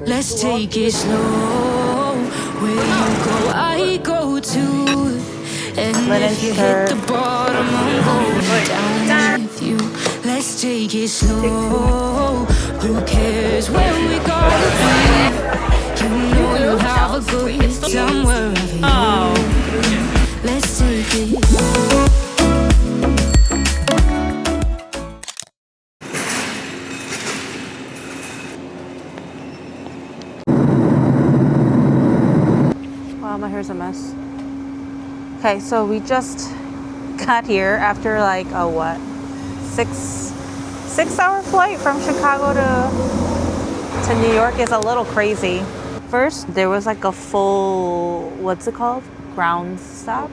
Let's take it slow. Where you go, I go too. And if you hit the bottom, I'm going down with you. Let's take it slow. Who cares where we gotta be? You know you'll have a good time wherever you go. Let's take it. Wow, my hair's a mess. Okay, so we just got here after like a what? 6-hour flight from Chicago to New York. Is a little crazy. First, there was like a full, what's it called? Ground stop?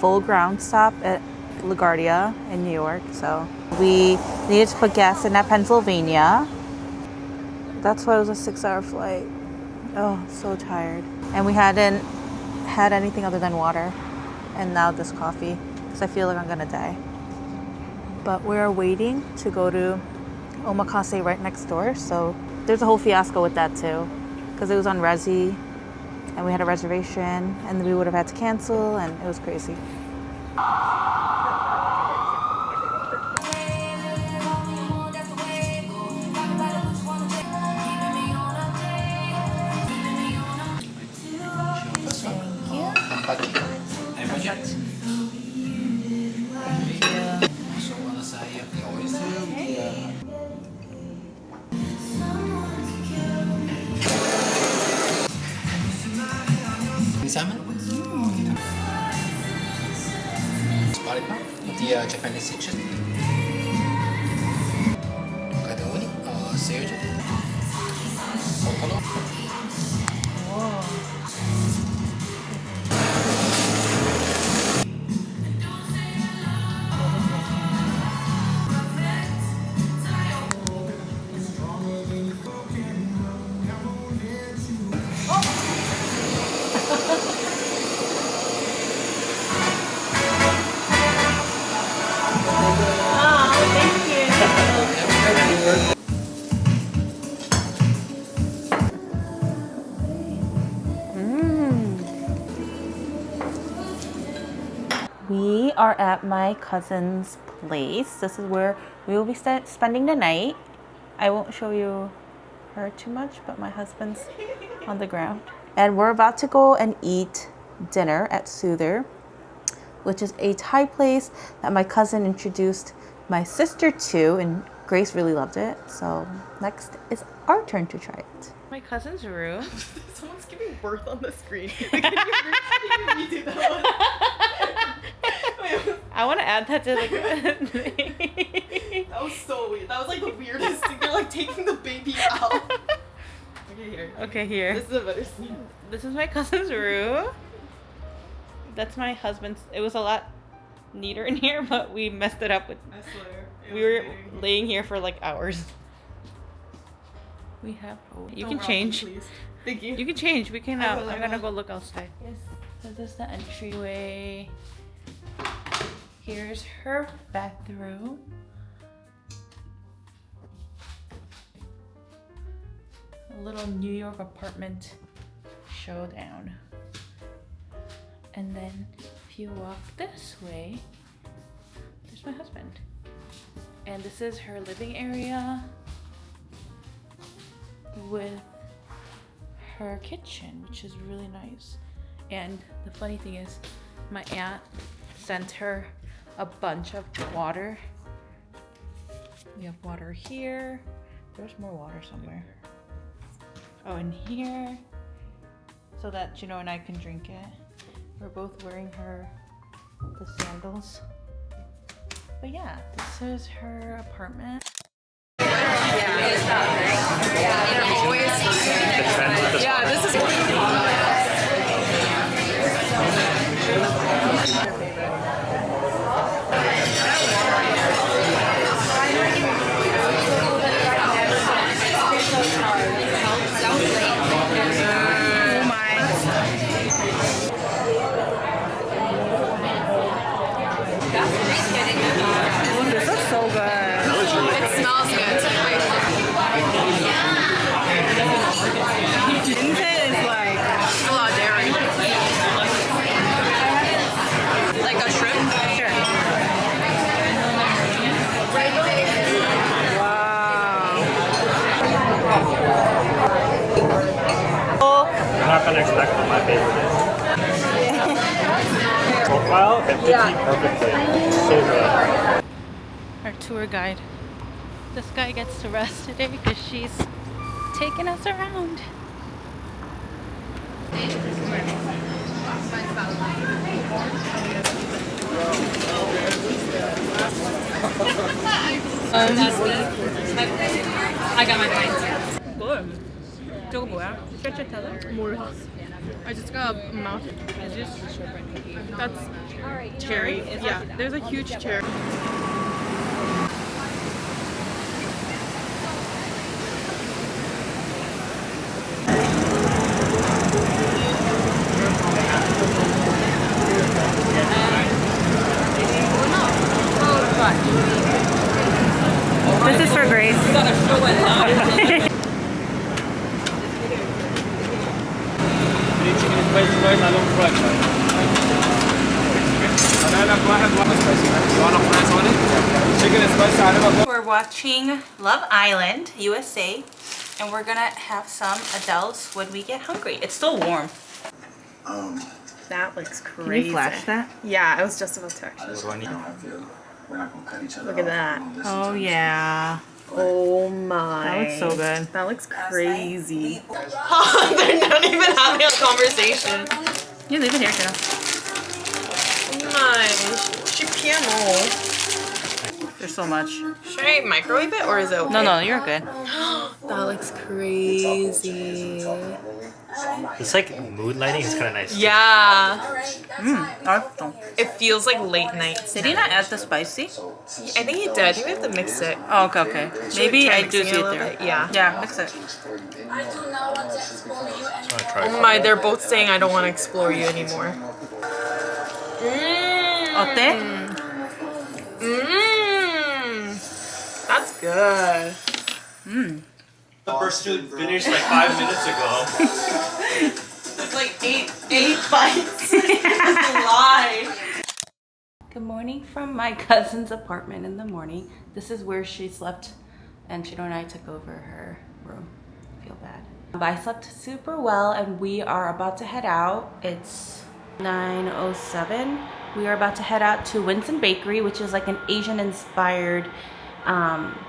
Full ground stop at LaGuardia in New York. So we needed to put gas in at Pennsylvania. That's why it was a 6-hour flight. Oh, so tired. And we hadn't had anything other than water. And now this coffee, because I feel like I'm gonna die. But we're waiting to go to Omakase right next door. So there's a whole fiasco with that too. Because it was on Resi and we had a reservation and we would have had to cancel and it was crazy. Salmon. Spalima, the Japanese section. Kadoni, sage. Okolo. We are at my cousin's place. This is where we will be spending the night. I won't show you her too much, but my husband's on the ground. And we're about to go and eat dinner at Soothr, which is a Thai place that my cousin introduced my sister to, and Grace really loved it. So next is our turn to try it. My cousin's room. Someone's giving birth on the screen. Can you redo that one? I want to add that to the That was so weird. That was like the weirdest thing. They're like taking the baby out. Okay, here. Okay, here. This is a better scene. This is my cousin's room. That's my husband's. It was a lot neater in here, but we messed it up with. I swear. We were laying here for like hours. We have. Oh, you can change. Me, please. Thank you. You can change. We can. I'm gonna will. go look outside. Yes. So this is the entryway. Here's her bathroom. A little New York apartment showdown. And then if you walk this way, there's my husband. And this is her living area with her kitchen, which is really nice. And the funny thing is, my aunt sent her a bunch of water. We have water here. There's more water somewhere. Oh, and here, so that Gino and I can drink it. We're both wearing the sandals. But yeah, this is her apartment. Yeah, this is. This is so good. It smells good. didn't expect what my favorite is. Profile, it fits me perfectly. So good. Our tour guide. This guy gets to rest today because she's taking us around. I got my pints. Good. 저거 뭐야? 스트레치텔러? 몰라. I just got a mountain. Is this? That's cherry. Yeah, there's a huge cherry. This is for Grace. We're watching Love Island, USA, and we're gonna have some Adels when we get hungry. It's still warm. That looks crazy. Can you flash that? Yeah, I was just about to actually. Look at that. Oh yeah. Oh my. That looks so good. That looks crazy. They're not even having a conversation. You leave it here, kiddo. My. Chipiano. There's so much. Should I microwave it or is it okay? No, you're good. That looks crazy. This like mood lighting is kind of nice. Yeah. It It feels like late night. Did he not add the spicy? I think he did. I think we have to mix it. Oh, okay. Maybe try I do mixing see it a it little there. bit? Yeah. Yeah, mix it. Oh my, they're both saying I don't want to explore you anymore. 어때? That's good. The first food finished like 5 minutes ago. It's like eight bites. Lie. Good morning from my cousin's apartment in the morning. This is where she slept, and Chino and I took over her room. I feel bad. But I slept super well, and we are about to head out. It's 9:07. We are about to head out to Winston Bakery, which is like an Asian-inspired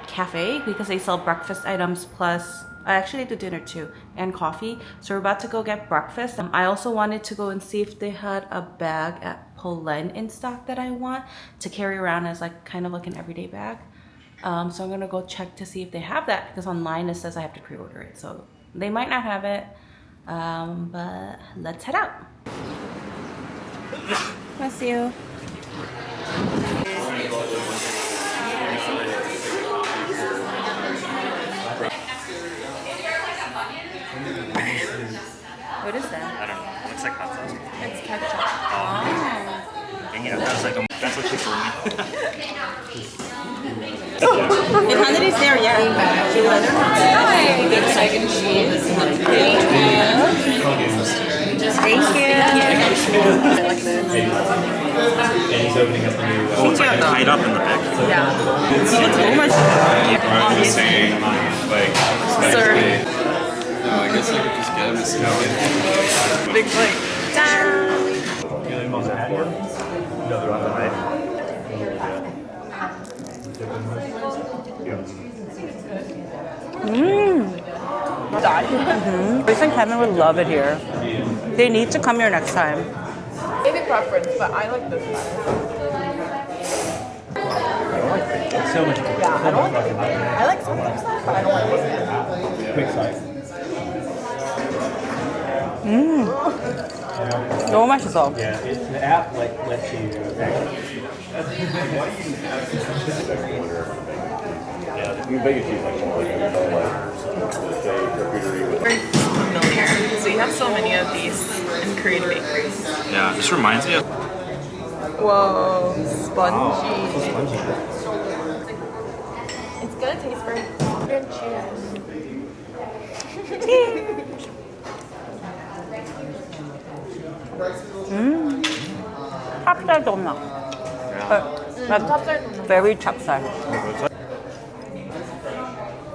cafe because they sell breakfast items plus actually do dinner too and coffee. So we're about to go get breakfast. I also wanted to go and see if they had a bag at Polene in stock that I want to carry around as like kind of like an everyday bag. So I'm gonna go check to see if they have that because online it says I have to pre-order it, so they might not have it. But let's head out. Bless you. What is that? I don't know. Looks like hot sauce. It's ketchup. Dang it, that's what she told me. If Hanadi's there, yeah. She let her know. Egg and cheese. Thank you. And he's opening up a new. Oh, it's like tied up in the back. Yeah. So much. I'm just saying, like, Sir. no, I guess I could just get him a snow. Big bite. On the hat one? No, they're on the knife. Grace and Kevin would love it here. They need to come here next time. Maybe preference, but I like this better. So much. Yeah, I don't like I like some of stuff, but I don't like this. Quick side. 너무 맛있어. Yeah, the app like lets you. Very familiar. So you have so many of these in Korean bakeries. Yeah, this reminds me of. Whoa, spongy. So spongy. It's gonna taste very good. Cheers. 찹쌀 좀 나. Very 찹쌀.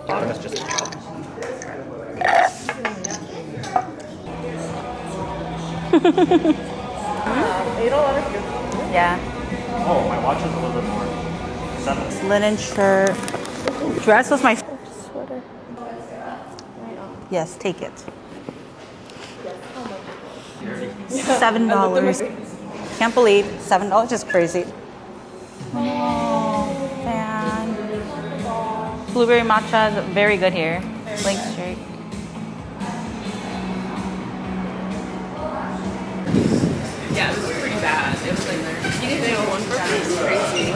Bottom is just Ate a lot of good food. Yeah. Oh, my watch is a little bit more. 7. Linen shirt. Dress was my sweater. Yes, take it. $7. Can't believe $7 is crazy. Oh, fan. Blueberry matcha is very good here. Link Street. Yeah, it was pretty bad. It was like you didn't do one for me. It's crazy.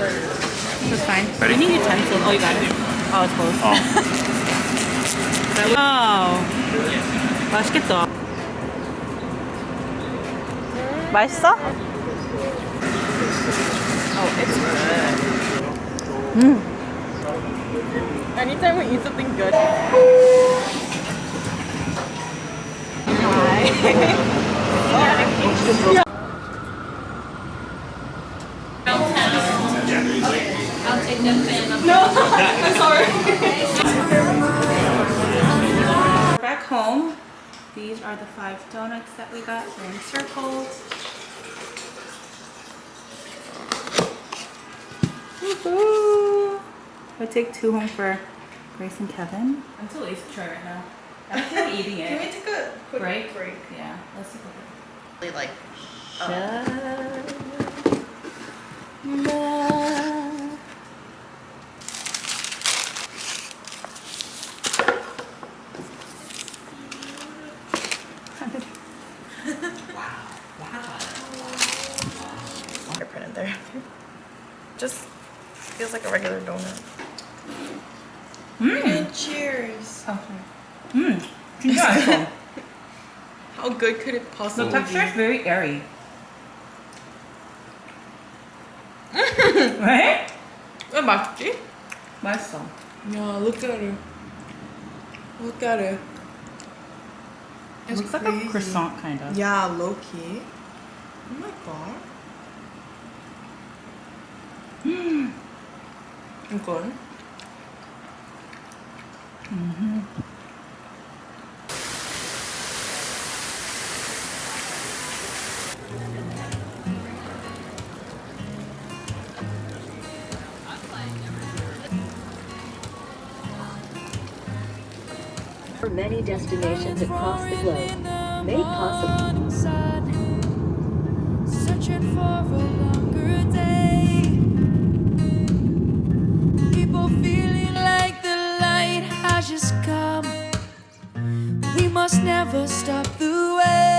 That's fine. Ready? You need utensils. Oh, you got it. Oh, it's closed. Oh. 맛있겠다. 맛있어? Oh, it's good. Anytime we eat something good. Back home, these are the 5 donuts that we got. They're in circles. Woohoo! I take 2 home for Grace and Kevin. I'm too lazy to try right now. I don't feel like eating it. Can we take a quick break? break? Yeah, let's take a break. Like, fingerprint in there. Just feels like a regular donut. Cheers. Oh, sorry. 진짜 How good could it possibly The texture is very airy. right? 왜 맛있지? 맛있어. Yeah, look at it. Look at it. It looks like a croissant kind of. Yeah, low key. Oh my god. 이건? For many destinations across the globe, made possible. Searching for a longer day. People feeling like the light has just come. We must never stop the way.